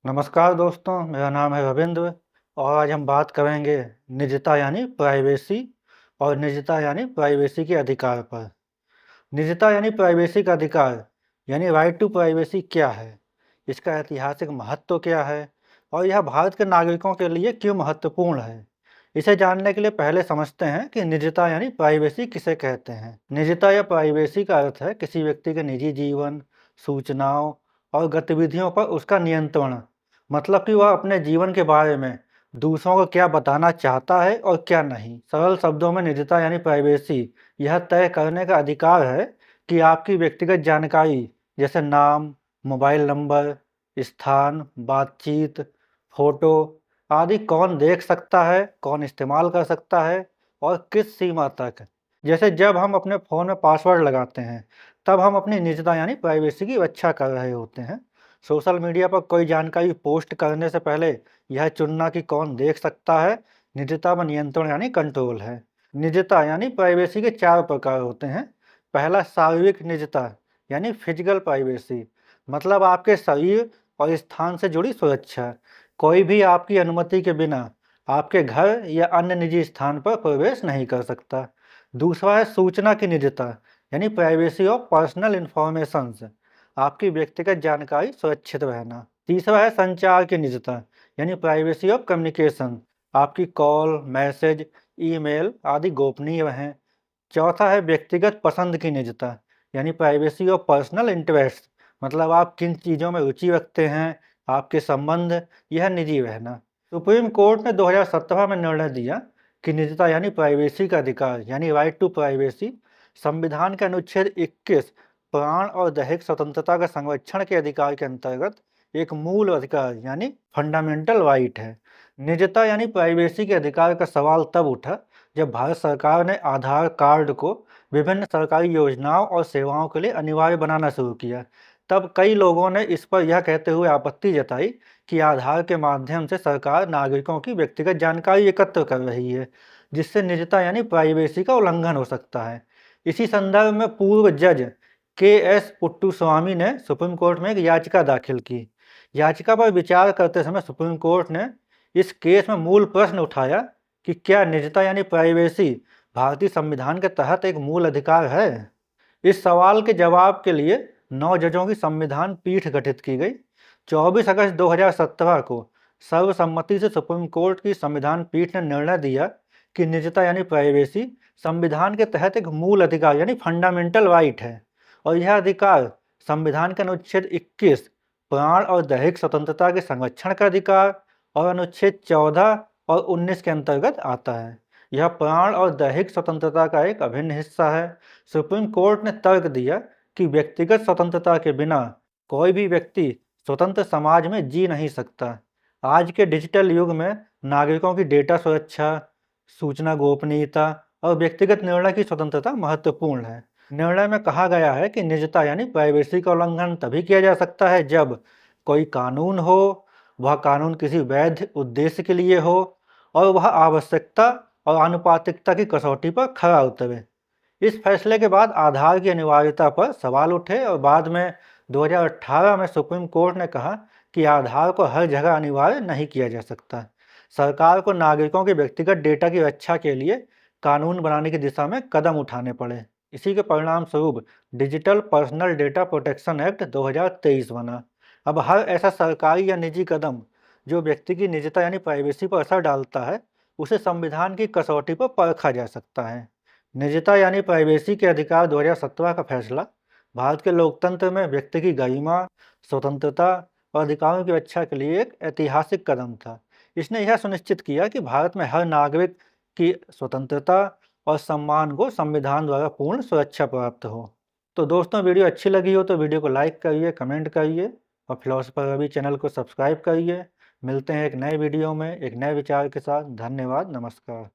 नमस्कार दोस्तों, मेरा नाम है रविंद्र और आज हम बात करेंगे निजता यानी प्राइवेसी और निजता यानी प्राइवेसी के अधिकार पर। निजता यानी प्राइवेसी का अधिकार यानी राइट टू प्राइवेसी क्या है? इसका ऐतिहासिक महत्व क्या है? और यह भारत के नागरिकों के लिए क्यों महत्वपूर्ण है? इसे जानने के लिए पहले समझते हैं कि निजता यानी प्राइवेसी किसे कहते हैं। निजता या प्राइवेसी का अर्थ है किसी व्यक्ति के निजी जीवन, सूचनाओं और गतिविधियों पर उसका नियंत्रण। मतलब कि वह अपने जीवन के बारे में दूसरों को क्या बताना चाहता है और क्या नहीं। सरल शब्दों में निजता यानी प्राइवेसी यह तय करने का अधिकार है कि आपकी व्यक्तिगत जानकारी जैसे नाम, मोबाइल नंबर, स्थान, बातचीत, फोटो आदि कौन देख सकता है, कौन इस्तेमाल कर सकता है और किस सीमा तक। जैसे जब हम अपने फ़ोन में पासवर्ड लगाते हैं, तब हम अपनी निजता यानी प्राइवेसी की रक्षा कर रहे होते हैं। सोशल मीडिया पर कोई जानकारी पोस्ट करने से पहले यह चुनना कि कौन देख सकता है, निजता पर नियंत्रण यानी कंट्रोल है। निजता यानी प्राइवेसी के 4 प्रकार होते हैं। पहला शारीरिक निजता यानी फिजिकल प्राइवेसी, मतलब आपके शरीर और स्थान से जुड़ी सुरक्षा। कोई भी आपकी अनुमति के बिना आपके घर या अन्य निजी स्थान पर प्रवेश नहीं कर सकता। दूसरा है सूचना की निजता यानी प्राइवेसी ऑफ पर्सनल इंफॉर्मेशंस, आपकी व्यक्तिगत जानकारी सुरक्षित रहना। तीसरा है संचार की निजता यानी प्राइवेसी ऑफ कम्युनिकेशन, आपकी कॉल, मैसेज, ईमेल आदि गोपनीय रहें। चौथा है व्यक्तिगत पसंद की निजता यानी प्राइवेसी ऑफ पर्सनल इंटरेस्ट, मतलब आप किन चीज़ों में रुचि रखते हैं, आपके संबंध, यह निजी रहना। सुप्रीम कोर्ट ने 2017 में निर्णय दिया कि निजता यानी प्राइवेसी का अधिकार यानी राइट टू प्राइवेसी संविधान के अनुच्छेद 21 प्राण और दैहिक स्वतंत्रता का संरक्षण के अधिकार के अंतर्गत एक मूल अधिकार यानी फंडामेंटल राइट है। निजता यानी प्राइवेसी के अधिकार का सवाल तब उठा जब भारत सरकार ने आधार कार्ड को विभिन्न सरकारी योजनाओं और सेवाओं के लिए अनिवार्य बनाना शुरू किया। तब कई लोगों ने इस पर यह कहते हुए आपत्ति जताई कि आधार के माध्यम से सरकार नागरिकों की व्यक्तिगत जानकारी एकत्र कर रही है, जिससे निजता यानी प्राइवेसी का उल्लंघन हो सकता है। इसी संदर्भ में पूर्व जज के.एस. पुट्टुस्वामी ने सुप्रीम कोर्ट में एक याचिका दाखिल की। याचिका पर विचार करते समय सुप्रीम कोर्ट ने इस केस में मूल प्रश्न उठाया कि क्या निजता यानी प्राइवेसी भारतीय संविधान के तहत एक मूल अधिकार है। इस सवाल के जवाब के लिए 9 जजों की संविधान पीठ गठित की गई। 24 अगस्त 2017 को सर्वसम्मति से सुप्रीम कोर्ट की संविधान पीठ ने निर्णय दिया कि निजता यानी प्राइवेसी संविधान के तहत एक मूल अधिकार यानी फंडामेंटल राइट है और यह अधिकार संविधान के अनुच्छेद 21 प्राण और दैहिक स्वतंत्रता के संरक्षण का अधिकार और अनुच्छेद 14 और 19 के अंतर्गत आता है। यह प्राण और दैहिक स्वतंत्रता का एक अभिन्न हिस्सा है। सुप्रीम कोर्ट ने तर्क दिया कि व्यक्तिगत स्वतंत्रता के बिना कोई भी व्यक्ति स्वतंत्र समाज में जी नहीं सकता। आज के डिजिटल युग में नागरिकों की डेटा सुरक्षा, सूचना गोपनीयता और व्यक्तिगत निर्णय की स्वतंत्रता महत्वपूर्ण है। निर्णय में कहा गया है कि निजता यानी प्राइवेसी का उल्लंघन तभी किया जा सकता है जब कोई कानून हो, वह कानून किसी वैध उद्देश्य के लिए हो और वह आवश्यकता और आनुपातिकता की कसौटी पर खरा उतरे। इस फैसले के बाद आधार की अनिवार्यता पर सवाल उठे और बाद में 2018 में सुप्रीम कोर्ट ने कहा कि आधार को हर जगह अनिवार्य नहीं किया जा सकता। सरकार को नागरिकों के व्यक्तिगत डेटा की रक्षा के लिए कानून बनाने की दिशा में कदम उठाने पड़े। इसी के परिणाम स्वरूप digital personal data protection act 2023 बना। अब हर ऐसा सरकारी या निजी कदम जो व्यक्ति की निजता यानी प्राइवेसी पर असर डालता है, उसे संविधान की कसौटी पर परखा जा सकता है। निजता यानी प्राइवेसी के अधिकार 2017 का फैसला भारत के लोकतंत्र में व्यक्ति की गरिमा, स्वतंत्रता और अधिकारों की रक्षा के लिए एक ऐतिहासिक कदम था। इसने यह सुनिश्चित किया कि भारत में हर नागरिक की स्वतंत्रता और सम्मान को संविधान द्वारा पूर्ण सुरक्षा प्राप्त हो। तो दोस्तों, वीडियो अच्छी लगी हो तो वीडियो को लाइक करिए, कमेंट करिए और फिलॉसफर रवि चैनल को सब्सक्राइब करिए। मिलते हैं एक नए वीडियो में एक नए विचार के साथ। धन्यवाद, नमस्कार।